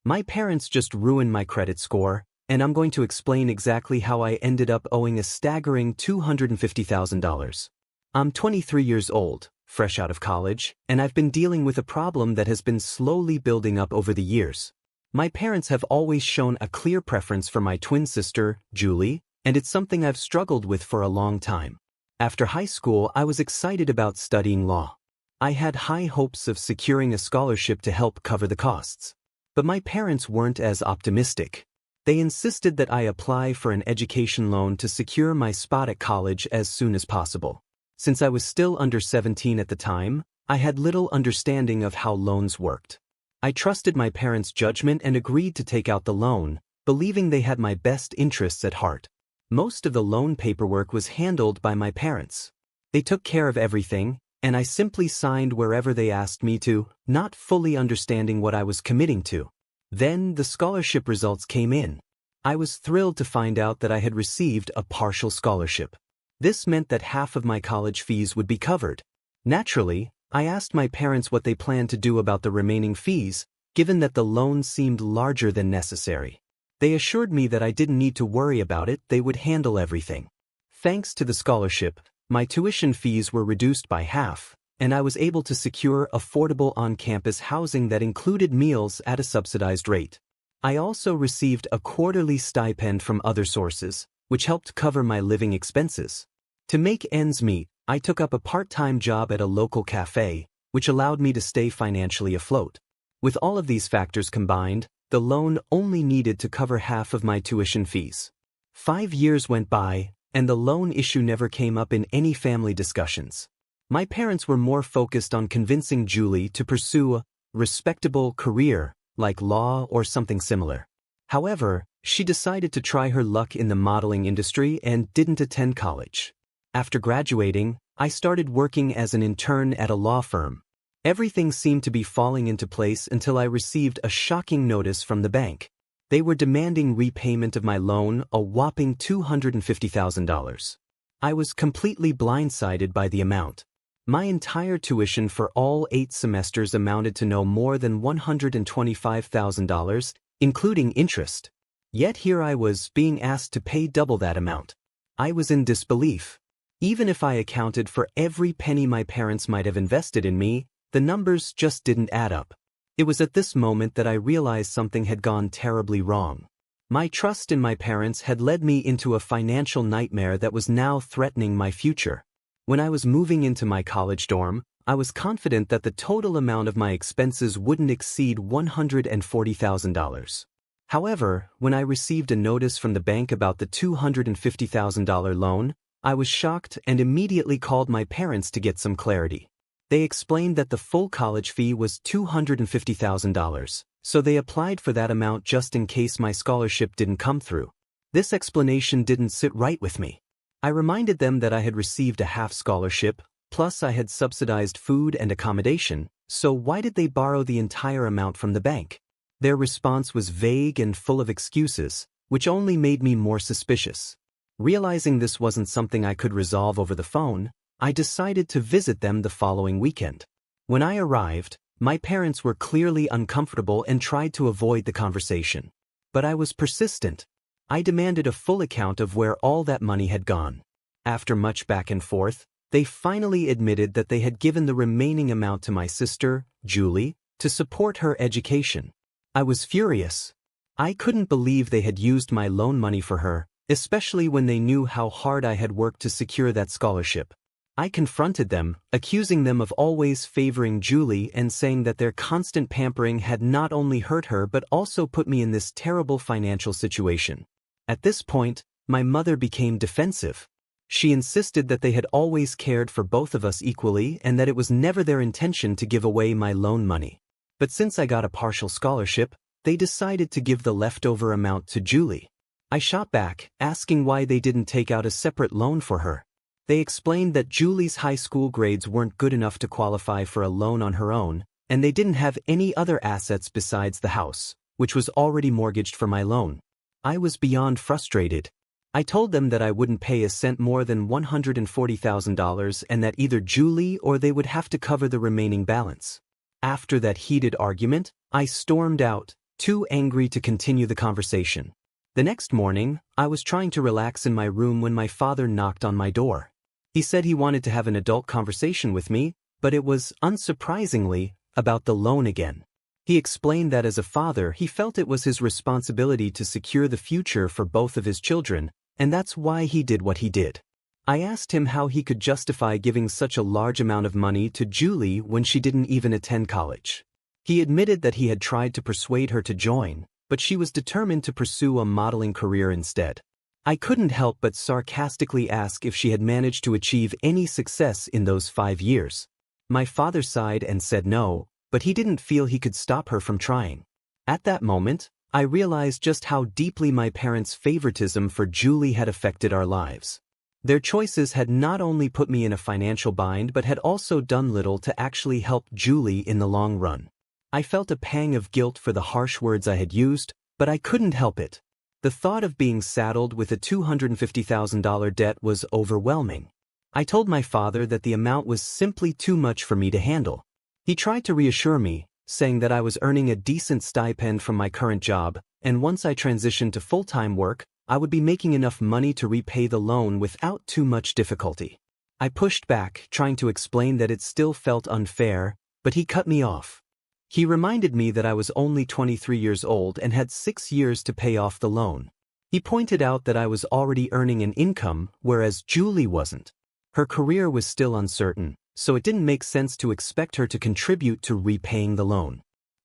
My parents just ruined my credit score, and I'm going to explain exactly how I ended up owing a staggering $250,000. I'm 23 years old, fresh out of college, and I've been dealing with a problem that has been slowly building up over the years. My parents have always shown a clear preference for my twin sister, Julie, and it's something I've struggled with for a long time. After high school, I was excited about studying law. I had high hopes of securing a scholarship to help cover the costs. But my parents weren't as optimistic. They insisted that I apply for an education loan to secure my spot at college as soon as possible. Since I was still under 17 at the time, I had little understanding of how loans worked. I trusted my parents' judgment and agreed to take out the loan, believing they had my best interests at heart. Most of the loan paperwork was handled by my parents. They took care of everything, and I simply signed wherever they asked me to, not fully understanding what I was committing to. Then the scholarship results came in. I was thrilled to find out that I had received a partial scholarship. This meant that half of my college fees would be covered. Naturally, I asked my parents what they planned to do about the remaining fees, given that the loan seemed larger than necessary. They assured me that I didn't need to worry about it, they would handle everything. Thanks to the scholarship, my tuition fees were reduced by half, and I was able to secure affordable on-campus housing that included meals at a subsidized rate. I also received a quarterly stipend from other sources, which helped cover my living expenses. To make ends meet, I took up a part-time job at a local cafe, which allowed me to stay financially afloat. With all of these factors combined, the loan only needed to cover half of my tuition fees. 5 years went by, and the loan issue never came up in any family discussions. My parents were more focused on convincing Julie to pursue a respectable career, like law or something similar. However, she decided to try her luck in the modeling industry and didn't attend college. After graduating, I started working as an intern at a law firm. Everything seemed to be falling into place until I received a shocking notice from the bank. They were demanding repayment of my loan, a whopping $250,000. I was completely blindsided by the amount. My entire tuition for all 8 semesters amounted to no more than $125,000, including interest. Yet here I was being asked to pay double that amount. I was in disbelief. Even if I accounted for every penny my parents might have invested in me, the numbers just didn't add up. It was at this moment that I realized something had gone terribly wrong. My trust in my parents had led me into a financial nightmare that was now threatening my future. When I was moving into my college dorm, I was confident that the total amount of my expenses wouldn't exceed $140,000. However, when I received a notice from the bank about the $250,000 loan, I was shocked and immediately called my parents to get some clarity. They explained that the full college fee was $250,000, so they applied for that amount just in case my scholarship didn't come through. This explanation didn't sit right with me. I reminded them that I had received a half scholarship, plus I had subsidized food and accommodation, so why did they borrow the entire amount from the bank? Their response was vague and full of excuses, which only made me more suspicious. Realizing this wasn't something I could resolve over the phone, I decided to visit them the following weekend. When I arrived, my parents were clearly uncomfortable and tried to avoid the conversation. But I was persistent. I demanded a full account of where all that money had gone. After much back and forth, they finally admitted that they had given the remaining amount to my sister, Julie, to support her education. I was furious. I couldn't believe they had used my loan money for her, especially when they knew how hard I had worked to secure that scholarship. I confronted them, accusing them of always favoring Julie and saying that their constant pampering had not only hurt her but also put me in this terrible financial situation. At this point, my mother became defensive. She insisted that they had always cared for both of us equally and that it was never their intention to give away my loan money. But since I got a partial scholarship, they decided to give the leftover amount to Julie. I shot back, asking why they didn't take out a separate loan for her. They explained that Julie's high school grades weren't good enough to qualify for a loan on her own, and they didn't have any other assets besides the house, which was already mortgaged for my loan. I was beyond frustrated. I told them that I wouldn't pay a cent more than $140,000 and that either Julie or they would have to cover the remaining balance. After that heated argument, I stormed out, too angry to continue the conversation. The next morning, I was trying to relax in my room when my father knocked on my door. He said he wanted to have an adult conversation with me, but it was, unsurprisingly, about the loan again. He explained that as a father he felt it was his responsibility to secure the future for both of his children, and that's why he did what he did. I asked him how he could justify giving such a large amount of money to Julie when she didn't even attend college. He admitted that he had tried to persuade her to join, but she was determined to pursue a modeling career instead. I couldn't help but sarcastically ask if she had managed to achieve any success in those 5 years. My father sighed and said no, but he didn't feel he could stop her from trying. At that moment, I realized just how deeply my parents' favoritism for Julie had affected our lives. Their choices had not only put me in a financial bind but had also done little to actually help Julie in the long run. I felt a pang of guilt for the harsh words I had used, but I couldn't help it. The thought of being saddled with a $250,000 debt was overwhelming. I told my father that the amount was simply too much for me to handle. He tried to reassure me, saying that I was earning a decent stipend from my current job, and once I transitioned to full-time work, I would be making enough money to repay the loan without too much difficulty. I pushed back, trying to explain that it still felt unfair, but he cut me off. He reminded me that I was only 23 years old and had 6 years to pay off the loan. He pointed out that I was already earning an income, whereas Julie wasn't. Her career was still uncertain, so it didn't make sense to expect her to contribute to repaying the loan.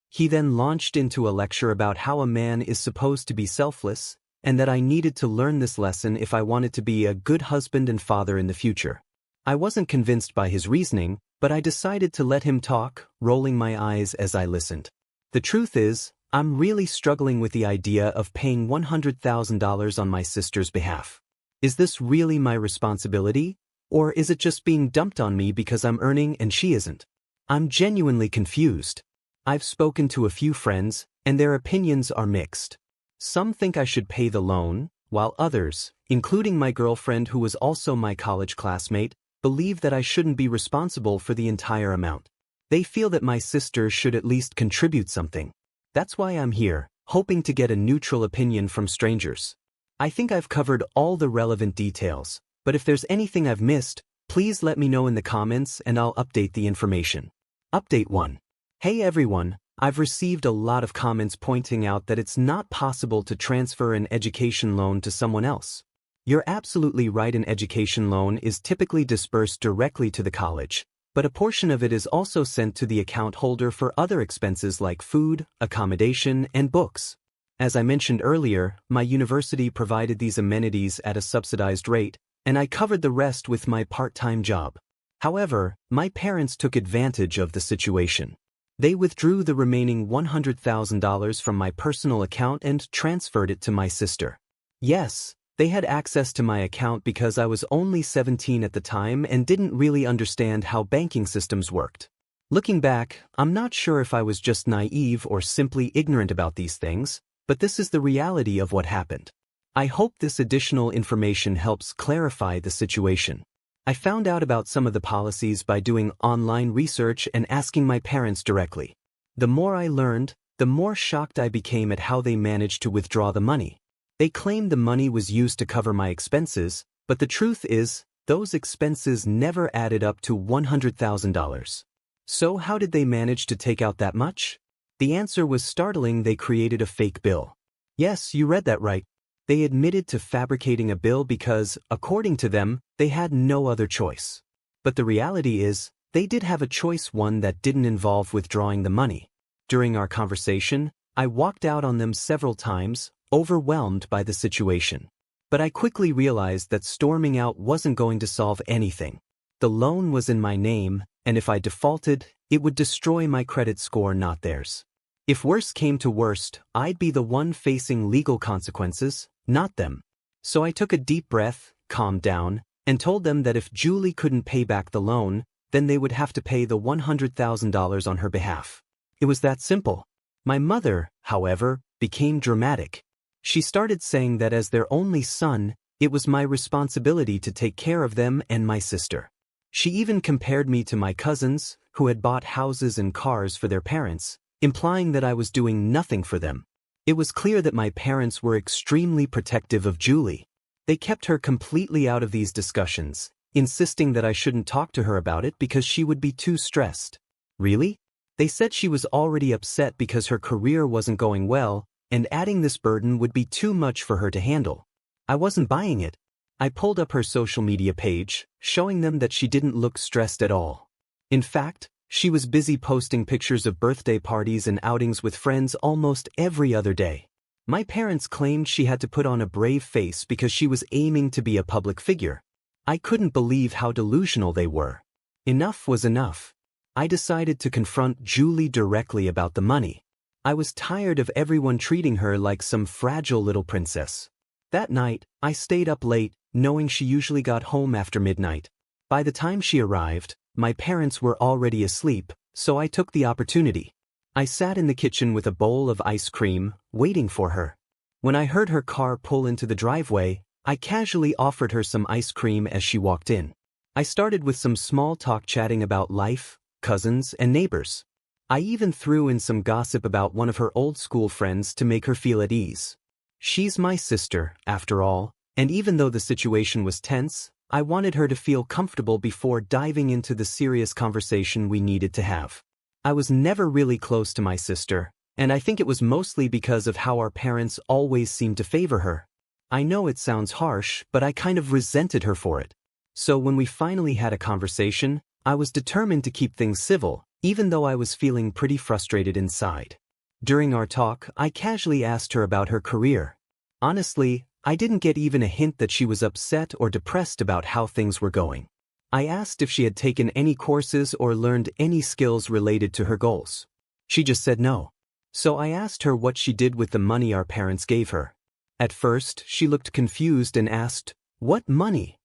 He then launched into a lecture about how a man is supposed to be selfless, and that I needed to learn this lesson if I wanted to be a good husband and father in the future. I wasn't convinced by his reasoning, but I decided to let him talk, rolling my eyes as I listened. The truth is, I'm really struggling with the idea of paying $100,000 on my sister's behalf. Is this really my responsibility? Or is it just being dumped on me because I'm earning and she isn't? I'm genuinely confused. I've spoken to a few friends, and their opinions are mixed. Some think I should pay the loan, while others, including my girlfriend who was also my college classmate, believe that I shouldn't be responsible for the entire amount. They feel that my sister should at least contribute something. That's why I'm here, hoping to get a neutral opinion from strangers. I think I've covered all the relevant details, but if there's anything I've missed, please let me know in the comments and I'll update the information. Update 1. Hey everyone, I've received a lot of comments pointing out that it's not possible to transfer an education loan to someone else. You're absolutely right. An education loan is typically disbursed directly to the college, but a portion of it is also sent to the account holder for other expenses like food, accommodation, and books. As I mentioned earlier, my university provided these amenities at a subsidized rate, and I covered the rest with my part-time job. However, my parents took advantage of the situation. They withdrew the remaining $100,000 from my personal account and transferred it to my sister. Yes, they had access to my account because I was only 17 at the time and didn't really understand how banking systems worked. Looking back, I'm not sure if I was just naive or simply ignorant about these things, but this is the reality of what happened. I hope this additional information helps clarify the situation. I found out about some of the policies by doing online research and asking my parents directly. The more I learned, the more shocked I became at how they managed to withdraw the money. They claimed the money was used to cover my expenses, but the truth is, those expenses never added up to $100,000. So how did they manage to take out that much? The answer was startling. They created a fake bill. Yes, you read that right. They admitted to fabricating a bill because, according to them, they had no other choice. But the reality is, they did have a choice, one that didn't involve withdrawing the money. During our conversation, I walked out on them several times, overwhelmed by the situation. But I quickly realized that storming out wasn't going to solve anything. The loan was in my name, and if I defaulted, it would destroy my credit score, not theirs. If worst came to worst, I'd be the one facing legal consequences, not them. So I took a deep breath, calmed down, and told them that if Julie couldn't pay back the loan, then they would have to pay the $100,000 on her behalf. It was that simple. My mother, however, became dramatic. She started saying that as their only son, it was my responsibility to take care of them and my sister. She even compared me to my cousins, who had bought houses and cars for their parents, implying that I was doing nothing for them. It was clear that my parents were extremely protective of Julie. They kept her completely out of these discussions, insisting that I shouldn't talk to her about it because she would be too stressed. Really? They said she was already upset because her career wasn't going well, and adding this burden would be too much for her to handle. I wasn't buying it. I pulled up her social media page, showing them that she didn't look stressed at all. In fact, she was busy posting pictures of birthday parties and outings with friends almost every other day. My parents claimed she had to put on a brave face because she was aiming to be a public figure. I couldn't believe how delusional they were. Enough was enough. I decided to confront Julie directly about the money. I was tired of everyone treating her like some fragile little princess. That night, I stayed up late, knowing she usually got home after midnight. By the time she arrived, my parents were already asleep, so I took the opportunity. I sat in the kitchen with a bowl of ice cream, waiting for her. When I heard her car pull into the driveway, I casually offered her some ice cream as she walked in. I started with some small talk chatting about life, cousins, and neighbors. I even threw in some gossip about one of her old school friends to make her feel at ease. She's my sister, after all, and even though the situation was tense, I wanted her to feel comfortable before diving into the serious conversation we needed to have. I was never really close to my sister, and I think it was mostly because of how our parents always seemed to favor her. I know it sounds harsh, but I kind of resented her for it. So when we finally had a conversation, I was determined to keep things civil, even though I was feeling pretty frustrated inside. During our talk, I casually asked her about her career. Honestly, I didn't get even a hint that she was upset or depressed about how things were going. I asked if she had taken any courses or learned any skills related to her goals. She just said no. So I asked her what she did with the money our parents gave her. At first, she looked confused and asked, "What money?"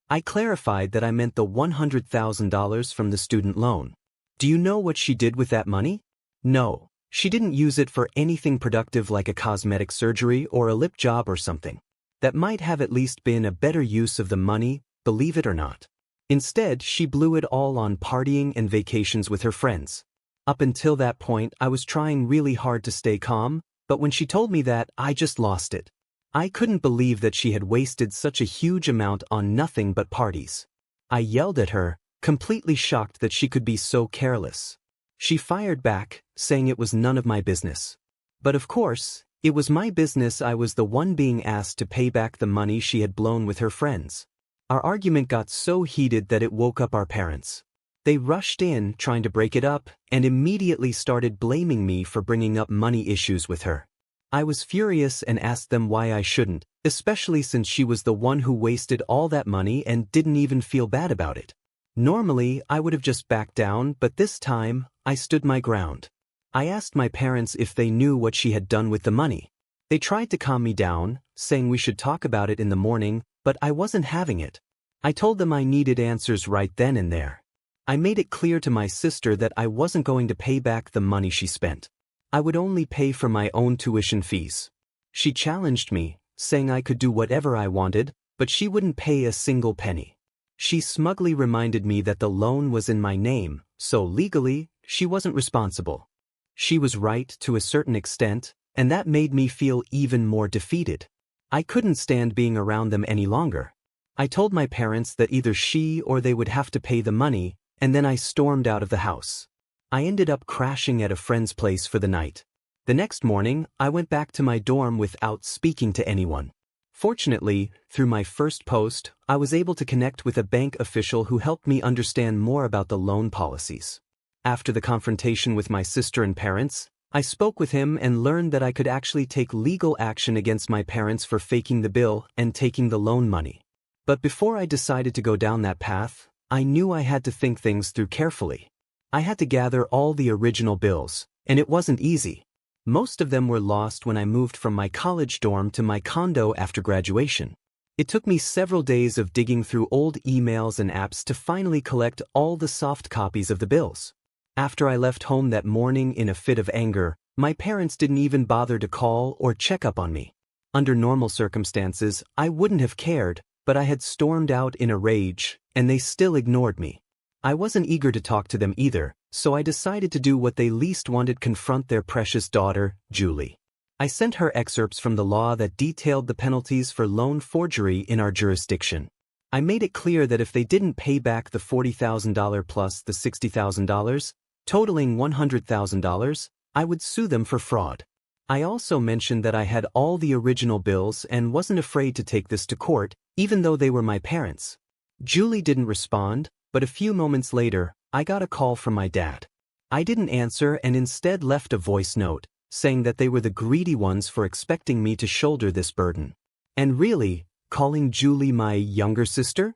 I clarified that I meant the $100,000 from the student loan. "Do you know what she did with that money?" "No, she didn't use it for anything productive like a cosmetic surgery or a lip job or something. That might have at least been a better use of the money, believe it or not. Instead, she blew it all on partying and vacations with her friends." Up until that point, I was trying really hard to stay calm, but when she told me that, I just lost it. I couldn't believe that she had wasted such a huge amount on nothing but parties. I yelled at her, completely shocked that she could be so careless. She fired back, saying it was none of my business. But of course, it was my business. I was the one being asked to pay back the money she had blown with her friends. Our argument got so heated that it woke up our parents. They rushed in, trying to break it up, and immediately started blaming me for bringing up money issues with her. I was furious and asked them why I shouldn't, especially since she was the one who wasted all that money and didn't even feel bad about it. Normally, I would have just backed down, but this time, I stood my ground. I asked my parents if they knew what she had done with the money. They tried to calm me down, saying we should talk about it in the morning, but I wasn't having it. I told them I needed answers right then and there. I made it clear to my sister that I wasn't going to pay back the money she spent. I would only pay for my own tuition fees. She challenged me, saying I could do whatever I wanted, but she wouldn't pay a single penny. She smugly reminded me that the loan was in my name, so legally, she wasn't responsible. She was right to a certain extent, and that made me feel even more defeated. I couldn't stand being around them any longer. I told my parents that either she or they would have to pay the money, and then I stormed out of the house. I ended up crashing at a friend's place for the night. The next morning, I went back to my dorm without speaking to anyone. Fortunately, through my first post, I was able to connect with a bank official who helped me understand more about the loan policies. After the confrontation with my sister and parents, I spoke with him and learned that I could actually take legal action against my parents for faking the bill and taking the loan money. But before I decided to go down that path, I knew I had to think things through carefully. I had to gather all the original bills, and it wasn't easy. Most of them were lost when I moved from my college dorm to my condo after graduation. It took me several days of digging through old emails and apps to finally collect all the soft copies of the bills. After I left home that morning in a fit of anger, my parents didn't even bother to call or check up on me. Under normal circumstances, I wouldn't have cared, but I had stormed out in a rage, and they still ignored me. I wasn't eager to talk to them either, So I decided to do what they least wanted: confront their precious daughter, Julie. I sent her excerpts from the law that detailed the penalties for loan forgery in our jurisdiction. I made it clear that if they didn't pay back the $40,000 plus the $60,000, totaling $100,000, I would sue them for fraud. I also mentioned that I had all the original bills and wasn't afraid to take this to court, even though they were my parents. Julie didn't respond, but a few moments later, I got a call from my dad. I didn't answer and instead left a voice note, saying that they were the greedy ones for expecting me to shoulder this burden. And really, calling Julie my younger sister?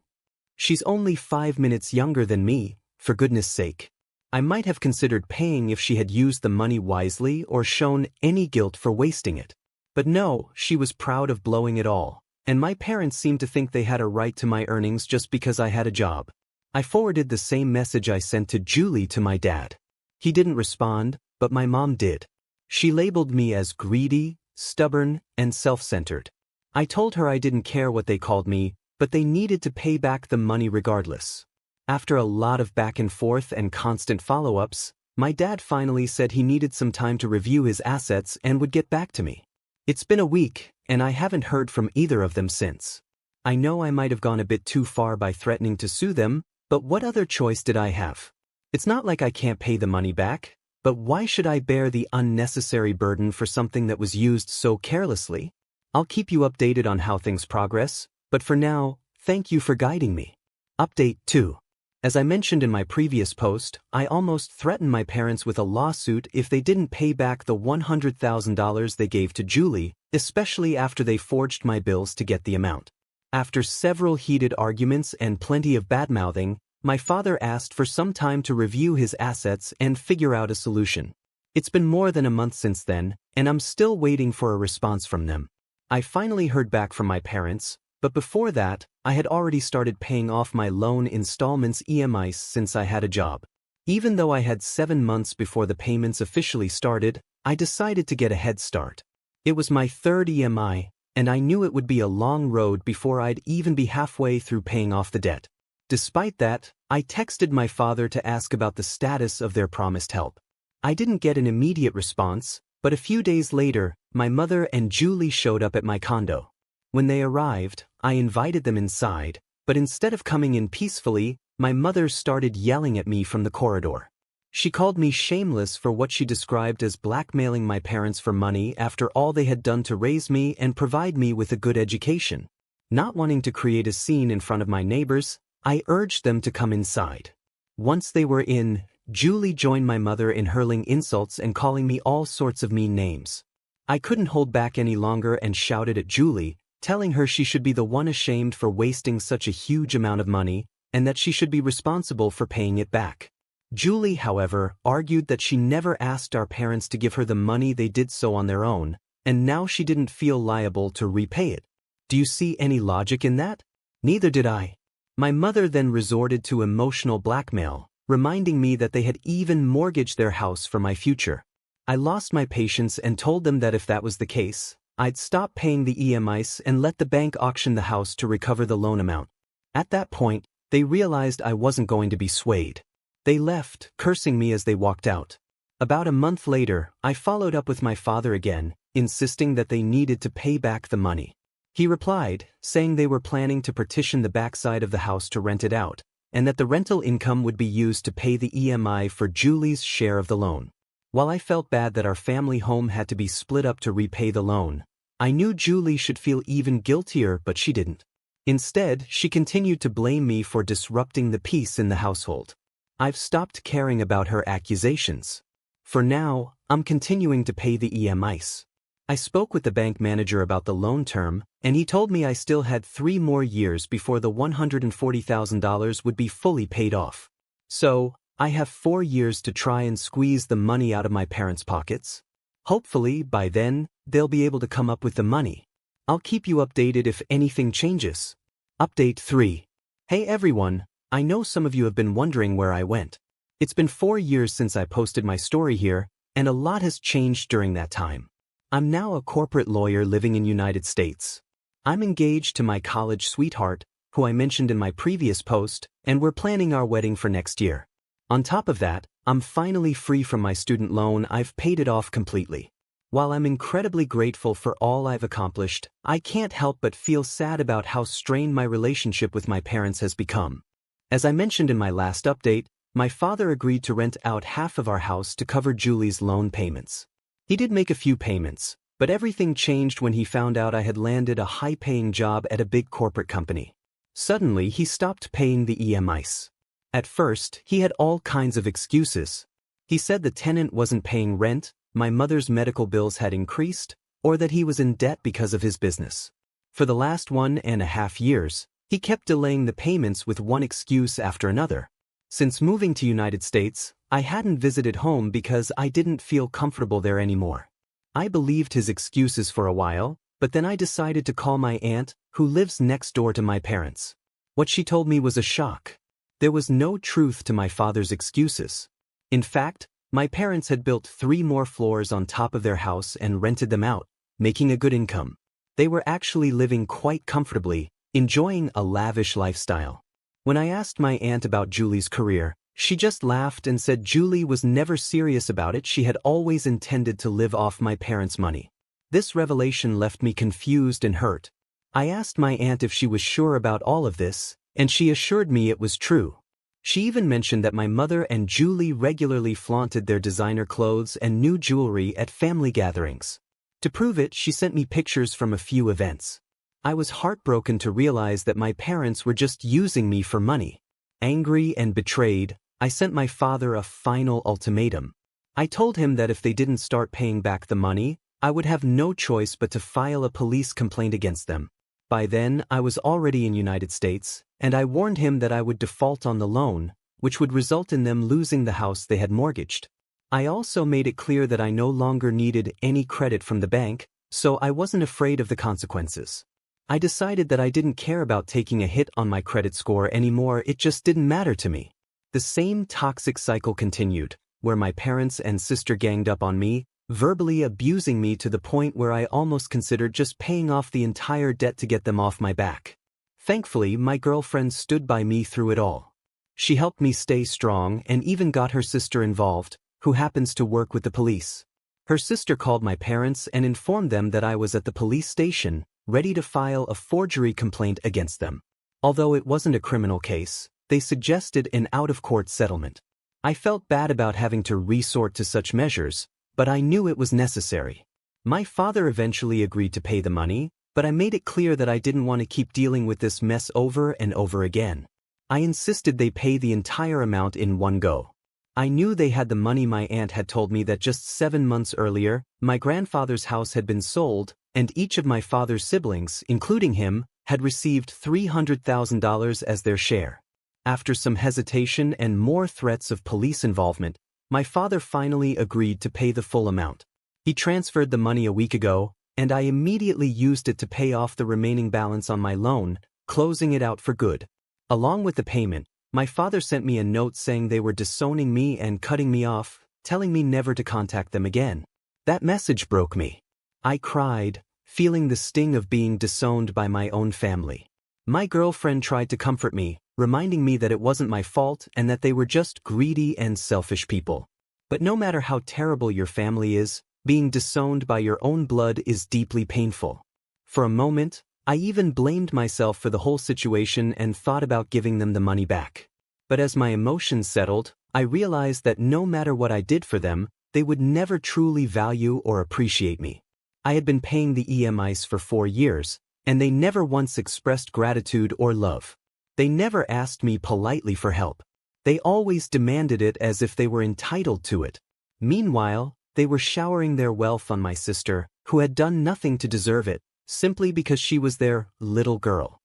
She's only 5 minutes younger than me, for goodness sake. I might have considered paying if she had used the money wisely or shown any guilt for wasting it. But no, she was proud of blowing it all, and my parents seemed to think they had a right to my earnings just because I had a job. I forwarded the same message I sent to Julie to my dad. He didn't respond, but my mom did. She labeled me as greedy, stubborn, and self-centered. I told her I didn't care what they called me, but they needed to pay back the money regardless. After a lot of back and forth and constant follow-ups, my dad finally said he needed some time to review his assets and would get back to me. It's been a week, and I haven't heard from either of them since. I know I might have gone a bit too far by threatening to sue them, but what other choice did I have? It's not like I can't pay the money back, but why should I bear the unnecessary burden for something that was used so carelessly? I'll keep you updated on how things progress, but for now, thank you for guiding me. Update 2. As I mentioned in my previous post, I almost threatened my parents with a lawsuit if they didn't pay back the $100,000 they gave to Julie, especially after they forged my bills to get the amount. After several heated arguments and plenty of badmouthing, my father asked for some time to review his assets and figure out a solution. It's been more than a month since then, and I'm still waiting for a response from them. I finally heard back from my parents, but before that, I had already started paying off my loan installments (EMIs) since I had a job. Even though I had 7 months before the payments officially started, I decided to get a head start. It was my third EMI, and I knew it would be a long road before I'd even be halfway through paying off the debt. Despite that, I texted my father to ask about the status of their promised help. I didn't get an immediate response, but a few days later, my mother and Julie showed up at my condo. When they arrived, I invited them inside, but instead of coming in peacefully, my mother started yelling at me from the corridor. She called me shameless for what she described as blackmailing my parents for money after all they had done to raise me and provide me with a good education. Not wanting to create a scene in front of my neighbors, I urged them to come inside. Once they were in, Julie joined my mother in hurling insults and calling me all sorts of mean names. I couldn't hold back any longer and shouted at Julie, telling her she should be the one ashamed for wasting such a huge amount of money, and that she should be responsible for paying it back. Julie, however, argued that she never asked our parents to give her the money, they did so on their own, and now she didn't feel liable to repay it. Do you see any logic in that? Neither did I. My mother then resorted to emotional blackmail, reminding me that they had even mortgaged their house for my future. I lost my patience and told them that if that was the case, I'd stop paying the EMIs and let the bank auction the house to recover the loan amount. At that point, they realized I wasn't going to be swayed. They left, cursing me as they walked out. About a month later, I followed up with my father again, insisting that they needed to pay back the money. He replied, saying they were planning to partition the backside of the house to rent it out, and that the rental income would be used to pay the EMI for Julie's share of the loan. While I felt bad that our family home had to be split up to repay the loan, I knew Julie should feel even guiltier, but she didn't. Instead, she continued to blame me for disrupting the peace in the household. I've stopped caring about her accusations. For now, I'm continuing to pay the EMIs. I spoke with the bank manager about the loan term, and he told me I still had 3 more years before the $140,000 would be fully paid off. So, I have 4 years to try and squeeze the money out of my parents' pockets. Hopefully, by then, they'll be able to come up with the money. I'll keep you updated if anything changes. Update 3. Hey everyone, I know some of you have been wondering where I went. It's been 4 years since I posted my story here, and a lot has changed during that time. I'm now a corporate lawyer living in United States. I'm engaged to my college sweetheart, who I mentioned in my previous post, and we're planning our wedding for next year. On top of that, I'm finally free from my student loan. I've paid it off completely. While I'm incredibly grateful for all I've accomplished, I can't help but feel sad about how strained my relationship with my parents has become. As I mentioned in my last update, my father agreed to rent out half of our house to cover Julie's loan payments. He did make a few payments, but everything changed when he found out I had landed a high-paying job at a big corporate company. Suddenly, he stopped paying the EMIs. At first, he had all kinds of excuses. He said the tenant wasn't paying rent, my mother's medical bills had increased, or that he was in debt because of his business. For the last 1.5 years, he kept delaying the payments with one excuse after another. Since moving to United States, I hadn't visited home because I didn't feel comfortable there anymore. I believed his excuses for a while, but then I decided to call my aunt, who lives next door to my parents. What she told me was a shock. There was no truth to my father's excuses. In fact, my parents had built 3 more floors on top of their house and rented them out, making a good income. They were actually living quite comfortably, enjoying a lavish lifestyle. When I asked my aunt about Julie's career, she just laughed and said Julie was never serious about it. She had always intended to live off my parents' money. This revelation left me confused and hurt. I asked my aunt if she was sure about all of this, and she assured me it was true. She even mentioned that my mother and Julie regularly flaunted their designer clothes and new jewelry at family gatherings. To prove it, she sent me pictures from a few events. I was heartbroken to realize that my parents were just using me for money. Angry and betrayed, I sent my father a final ultimatum. I told him that if they didn't start paying back the money, I would have no choice but to file a police complaint against them. By then, I was already in United States, and I warned him that I would default on the loan, which would result in them losing the house they had mortgaged. I also made it clear that I no longer needed any credit from the bank, so I wasn't afraid of the consequences. I decided that I didn't care about taking a hit on my credit score anymore. It just didn't matter to me. The same toxic cycle continued, where my parents and sister ganged up on me, verbally abusing me to the point where I almost considered just paying off the entire debt to get them off my back. Thankfully, my girlfriend stood by me through it all. She helped me stay strong and even got her sister involved, who happens to work with the police. Her sister called my parents and informed them that I was at the police station, ready to file a forgery complaint against them. Although it wasn't a criminal case, they suggested an out-of-court settlement. I felt bad about having to resort to such measures, but I knew it was necessary. My father eventually agreed to pay the money, but I made it clear that I didn't want to keep dealing with this mess over and over again. I insisted they pay the entire amount in one go. I knew they had the money. My aunt had told me that just 7 months earlier, my grandfather's house had been sold, and each of my father's siblings, including him, had received $300,000 as their share. After some hesitation and more threats of police involvement, my father finally agreed to pay the full amount. He transferred the money a week ago, and I immediately used it to pay off the remaining balance on my loan, closing it out for good. Along with the payment, my father sent me a note saying they were disowning me and cutting me off, telling me never to contact them again. That message broke me. I cried, feeling the sting of being disowned by my own family. My girlfriend tried to comfort me, reminding me that it wasn't my fault and that they were just greedy and selfish people. But no matter how terrible your family is, being disowned by your own blood is deeply painful. For a moment, I even blamed myself for the whole situation and thought about giving them the money back. But as my emotions settled, I realized that no matter what I did for them, they would never truly value or appreciate me. I had been paying the EMIs for 4 years, and they never once expressed gratitude or love. They never asked me politely for help. They always demanded it as if they were entitled to it. Meanwhile, they were showering their wealth on my sister, who had done nothing to deserve it, simply because she was their little girl.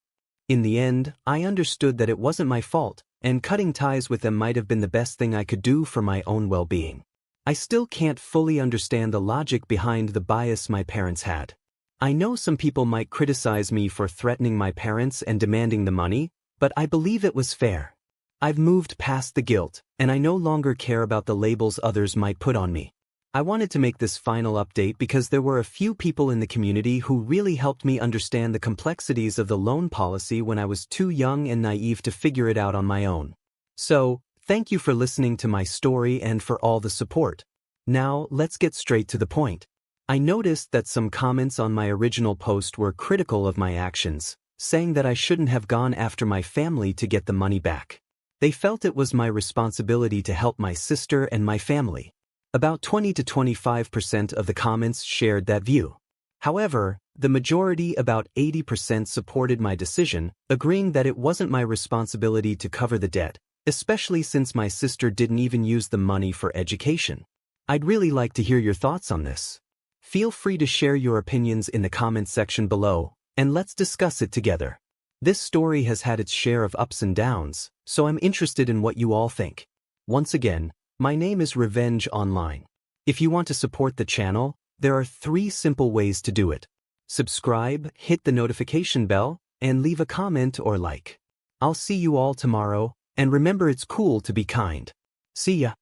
In the end, I understood that it wasn't my fault, and cutting ties with them might have been the best thing I could do for my own well-being. I still can't fully understand the logic behind the bias my parents had. I know some people might criticize me for threatening my parents and demanding the money, but I believe it was fair. I've moved past the guilt, and I no longer care about the labels others might put on me. I wanted to make this final update because there were a few people in the community who really helped me understand the complexities of the loan policy when I was too young and naive to figure it out on my own. So, Thank you for listening to my story and for all the support. Now, let's get straight to the point. I noticed that some comments on my original post were critical of my actions, saying that I shouldn't have gone after my family to get the money back. They felt it was my responsibility to help my sister and my family. About 20 to 25% of the comments shared that view. However, the majority, about 80%, supported my decision, agreeing that it wasn't my responsibility to cover the debt, especially since my sister didn't even use the money for education. I'd really like to hear your thoughts on this. Feel free to share your opinions in the comments section below, and let's discuss it together. This story has had its share of ups and downs, so I'm interested in what you all think. Once again, my name is Revenge Online. If you want to support the channel, there are 3 simple ways to do it. Subscribe, hit the notification bell, and leave a comment or like. I'll see you all tomorrow, and remember, it's cool to be kind. See ya.